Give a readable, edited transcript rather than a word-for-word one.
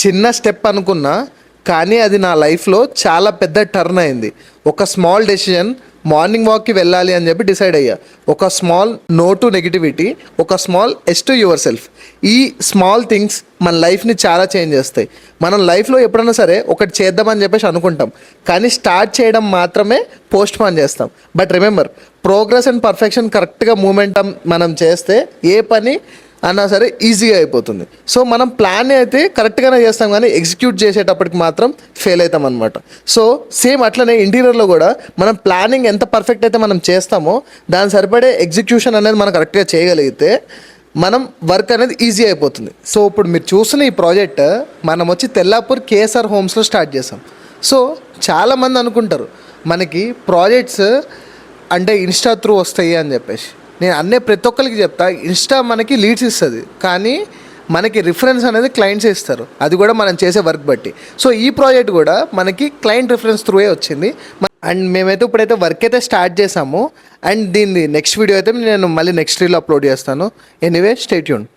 చిన్న స్టెప్ అనుకున్నా, కానీ అది నా లైఫ్లో చాలా పెద్ద టర్న్ అయింది. ఒక స్మాల్ డెసిషన్, మార్నింగ్ వాక్కి వెళ్ళాలి అని చెప్పి డిసైడ్ అయ్యా. ఒక స్మాల్ నో టు నెగిటివిటీ, ఒక small yes to your self. ఈ స్మాల్ థింగ్స్ మన లైఫ్ని చాలా చేంజ్ చేస్తాయి. మనం లైఫ్లో ఎప్పుడైనా సరే ఒకటి చేద్దామని చెప్పేసి అనుకుంటాం, కానీ స్టార్ట్ చేయడం మాత్రమే పోస్ట్ పోన్ చేస్తాం. But remember, progress and perfection కరెక్ట్గా మూమెంటం మనం చేస్తే ఏ పని అన్నా సరే ఈజీగా అయిపోతుంది. సో మనం ప్లాన్ అయితే కరెక్ట్గానే చేస్తాం, కానీ ఎగ్జిక్యూట్ చేసేటప్పటికి మాత్రం ఫెయిల్ అవుతాం అనమాట. సో సేమ్ అట్లనే ఇంటీరియర్లో కూడా మనం ప్లానింగ్ ఎంత పర్ఫెక్ట్ అయితే మనం చేస్తామో దాని సరిపడే ఎగ్జిక్యూషన్ అనేది మనం కరెక్ట్గా చేయగలిగితే మనం వర్క్ అనేది ఈజీ అయిపోతుంది. సో ఇప్పుడు మీరు చూస్తున్న ఈ ప్రాజెక్ట్ మనం వచ్చి తెల్లాపూర్ కేఎస్ఆర్ హోమ్స్లో స్టార్ట్ చేసాం. సో చాలామంది అనుకుంటారు మనకి ప్రాజెక్ట్స్ అంటే ఇన్స్టా త్రూ వస్తాయి అని చెప్పేసి. నేను ప్రతి ఒక్కరికి చెప్తా, ఇన్స్టా మనకి లీడ్స్ ఇస్తుంది, కానీ మనకి రిఫరెన్స్ అనేది క్లయింట్స్ ఇస్తారు, అది కూడా మనం చేసే వర్క్ బట్టి. సో ఈ ప్రాజెక్ట్ కూడా మనకి క్లయింట్ రిఫరెన్స్ త్రూయే వచ్చింది. అండ్ మేమైతే ఇప్పుడైతే వర్క్ అయితే స్టార్ట్ చేసాము. అండ్ దీన్ని నెక్స్ట్ వీడియో అయితే నేను మళ్ళీ నెక్స్ట్ రీల్ అప్లోడ్ చేస్తాను. Anyway, stay tuned.